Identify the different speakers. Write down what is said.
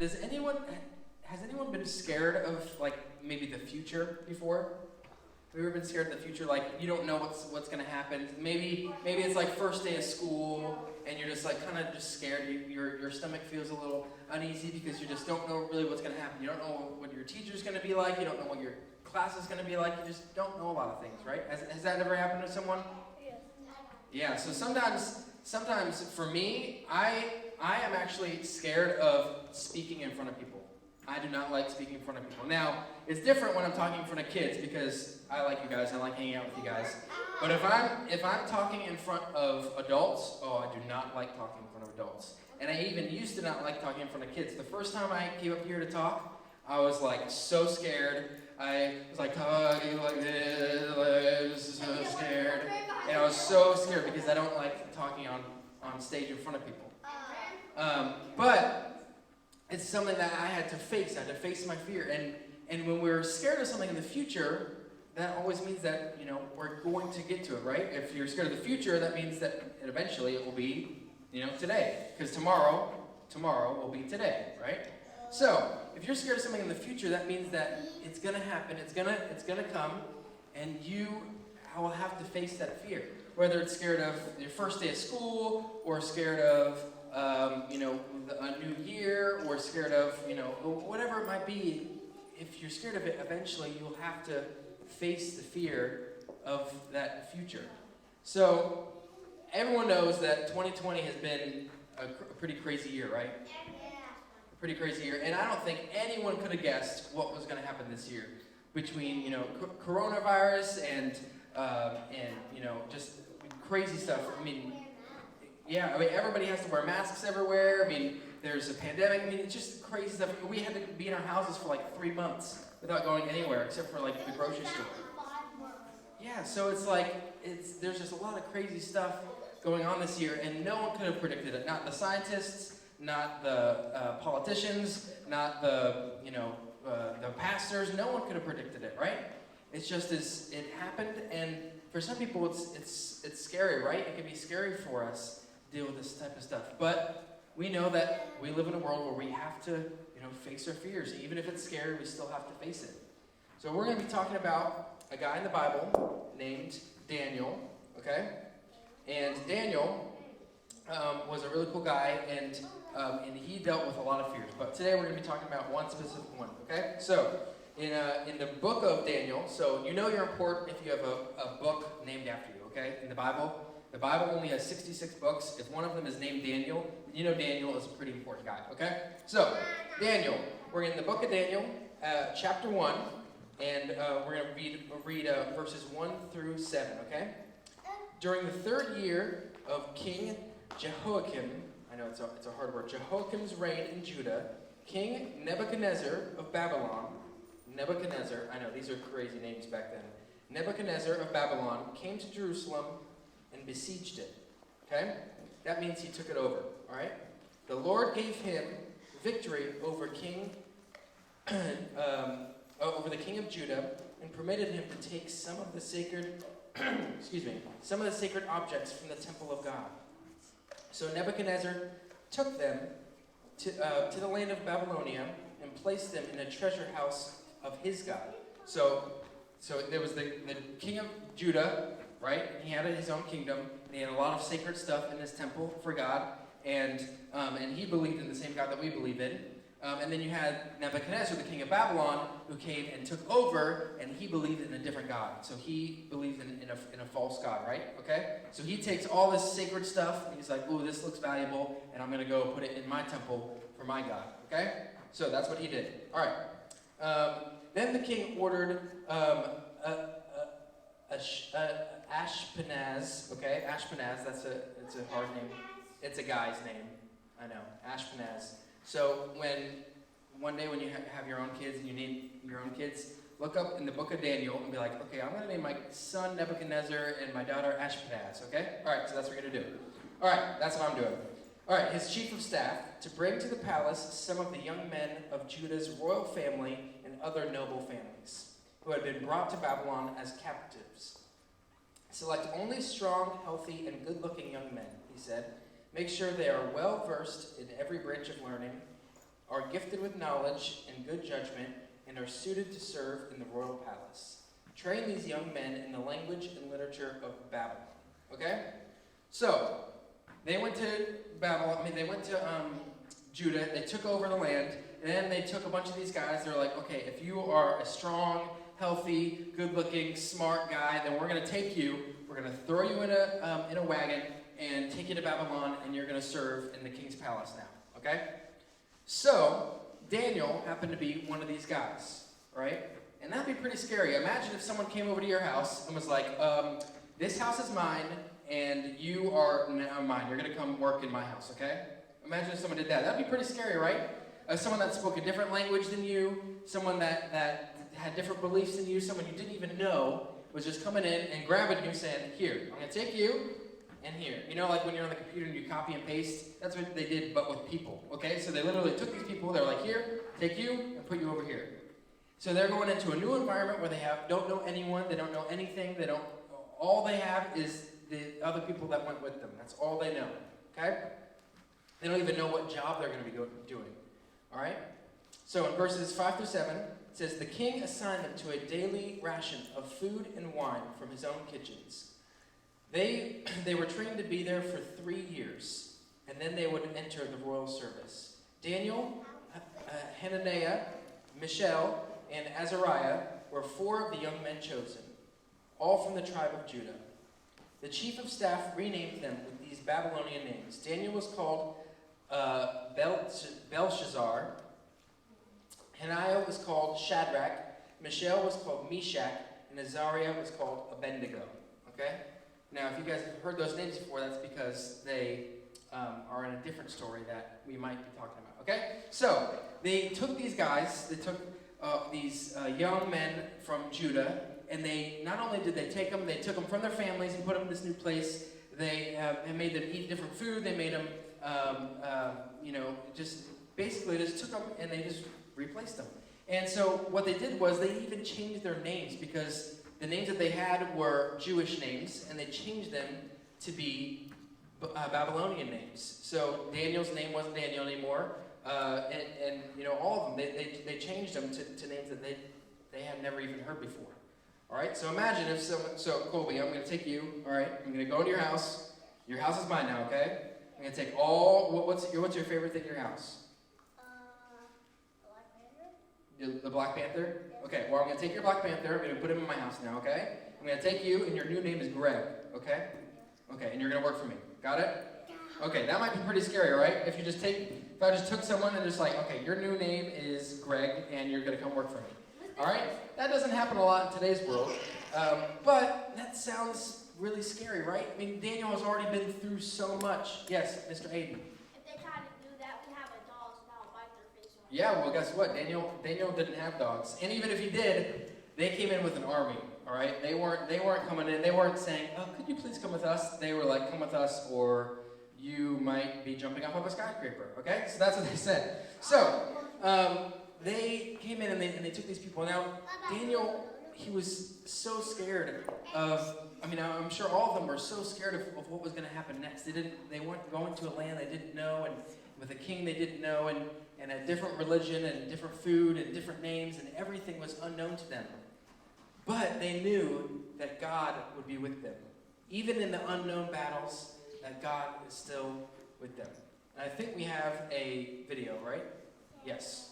Speaker 1: Has anyone been scared of like maybe the future before? Have you ever been scared of the future? Like you don't know what's gonna happen. Maybe it's like first day of school and you're just like kind of just scared. Your stomach feels a little uneasy because you just don't know really what's gonna happen. You don't know what your teacher's gonna be like. You don't know what your class is gonna be like. You just don't know a lot of things, right? Has that ever happened to someone? Yeah. So sometimes for me, I am actually scared of speaking in front of people. I do not like speaking in front of people. Now, it's different when I'm talking in front of kids because I like you guys, I like hanging out with you guys. But if I'm talking in front of adults, oh, I do not like talking in front of adults. And I even used to not like talking in front of kids. The first time I came up here to talk, I was like so scared. I was like talking like this, I was so scared. And I was so scared because I don't like talking on stage in front of people. But it's something that I had to face. I had to face my fear. And when we're scared of something in the future, that always means that, we're going to get to it, right? If you're scared of the future, that means that eventually it will be, today. Because tomorrow will be today, right? So, if you're scared of something in the future, that means that it's going to happen, it's going to come, and you will have to face that fear. Whether it's scared of your first day of school, or scared of a new year, or scared of, whatever it might be, if you're scared of it, eventually you'll have to face the fear of that future. So, everyone knows that 2020 has been a pretty crazy year, right? A pretty crazy year. And I don't think anyone could have guessed what was going to happen this year between, coronavirus and just crazy stuff. Everybody has to wear masks everywhere. There's a pandemic. It's just crazy stuff. We had to be in our houses for like 3 months without going anywhere except for like the grocery store. Yeah, so there's just a lot of crazy stuff going on this year, and no one could have predicted it. Not the scientists, not the politicians, not the pastors. No one could have predicted it, right? It's just it happened, and for some people it's scary, right? It can be scary for us to deal with this type of stuff. But we know that we live in a world where we have to, face our fears. Even if it's scary, we still have to face it. So we're going to be talking about a guy in the Bible named Daniel, okay? And Daniel was a really cool guy, and he dealt with a lot of fears. But today we're going to be talking about one specific one, okay? So in the book of Daniel, so you're important if you have a book named after you, okay? In the Bible only has 66 books. If one of them is named Daniel, Daniel is a pretty important guy, okay? So, Daniel, we're in the book of Daniel, chapter 1, and we're going to read verses 1 through 7, okay? During the third year of King Jehoiakim, I know it's a hard word, Jehoiakim's reign in Judah, King Nebuchadnezzar of Babylon, I know, these are crazy names back then. Nebuchadnezzar of Babylon came to Jerusalem and besieged it. Okay? That means he took it over. Alright? The Lord gave him victory over over the king of Judah, and permitted him to take some of the sacred objects from the temple of God. So Nebuchadnezzar took them to the land of Babylonia and placed them in a treasure house of his God. So there was the king of Judah, right? He had his own kingdom, and he had a lot of sacred stuff in his temple for God, and he believed in the same God that we believe in. And then you had Nebuchadnezzar, the king of Babylon, who came and took over, and he believed in a different God. So he believed in a false God, right? Okay? So he takes all this sacred stuff, and he's like, ooh, this looks valuable, and I'm going to go put it in my temple for my God. Okay? So that's what he did. All right. Then the king ordered Ashpenaz, okay? Ashpenaz, it's a hard name. It's a guy's name. I know. Ashpenaz. So one day when you have your own kids and you name your own kids, look up in the book of Daniel and be like, okay, I'm going to name my son Nebuchadnezzar and my daughter Ashpenaz, okay? All right, so that's what we're going to do. All right, that's what I'm doing. All right, his chief of staff, to bring to the palace some of the young men of Judah's royal family and other noble families who had been brought to Babylon as captives. Select only strong, healthy, and good-looking young men, he said. Make sure they are well versed in every branch of learning, are gifted with knowledge and good judgment, and are suited to serve in the royal palace. Train these young men in the language and literature of Babylon. Okay? So, they went to Babylon, they went to Judah, they took over the land, and then they took a bunch of these guys. They're like, okay, if you are a strong, healthy, good-looking, smart guy, then we're going to take you, we're going to throw you in a wagon, and take you to Babylon, and you're going to serve in the king's palace now. Okay? So, Daniel happened to be one of these guys, right? And that'd be pretty scary. Imagine if someone came over to your house and was like, this house is mine, and you are now mine. You're going to come work in my house, okay? Imagine if someone did that. That'd be pretty scary, right? Someone that spoke a different language than you, someone that had different beliefs than you, someone you didn't even know was just coming in and grabbing you saying, here, I'm going to take you, and here. You know, like when you're on the computer and you copy and paste? That's what they did, but with people, okay? So they literally took these people, they're like, here, take you, and put you over here. So they're going into a new environment where they don't know anyone, they don't know anything, all they have is the other people that went with them. That's all they know, okay? They don't even know what job they're going to be doing, all right? So in verses 5 through 7, it says, the king assigned them to a daily ration of food and wine from his own kitchens. They were trained to be there for 3 years, and then they would enter the royal service. Daniel, Hananiah, Mishael, and Azariah were 4 of the young men chosen, all from the tribe of Judah. The chief of staff renamed them with these Babylonian names. Daniel was called Belshazzar. Hananiah was called Shadrach. Mishael was called Meshach. And Azariah was called Abednego. Okay? Now, if you guys have heard those names before, that's because they are in a different story that we might be talking about. Okay? So, they took these guys, they took these young men from Judah, and they, not only did they take them, they took them from their families and put them in this new place. They made them eat different food. They made them, just basically just took them and they just replaced them. And so what they did was they even changed their names, because the names that they had were Jewish names, and they changed them to be Babylonian names. So Daniel's name wasn't Daniel anymore, and all of them, they changed them to names that they had never even heard before. All right, so imagine if someone, so Colby, I'm going to take you, all right, I'm going to go into your house. Your house is mine now, okay? I'm going to take what's your favorite thing in your house?
Speaker 2: Black Panther.
Speaker 1: The Black Panther? Okay, well, I'm going to take your Black Panther, I'm going to put him in my house now, okay? I'm going to take you, and your new name is Greg, okay? Okay, and you're going to work for me. Got it? Okay, that might be pretty scary, right? If I just took someone and just like, okay, your new name is Greg, and you're going to come work for me. All right? That doesn't happen a lot in today's world, but that sounds really scary, right? I mean, Daniel has already been through so much. Yes, Mr. Aiden.
Speaker 2: If they try to do that, we have a dog, so that'll bite their face off.
Speaker 1: Yeah, well, guess what? Daniel didn't have dogs, and even if he did, they came in with an army. All right? They weren't coming in. They weren't saying, "Oh, could you please come with us?" They were like, "Come with us, or you might be jumping off of a skyscraper." Okay? So that's what they said. So. They came in and they took these people. Now, Daniel, he was so scared of, I'm sure all of them were so scared of what was going to happen next. They weren't going to a land they didn't know, and with a king they didn't know, and a different religion, and different food, and different names, and everything was unknown to them. But they knew that God would be with them. Even in the unknown battles, that God is still with them. And I think we have a video, right? Yes.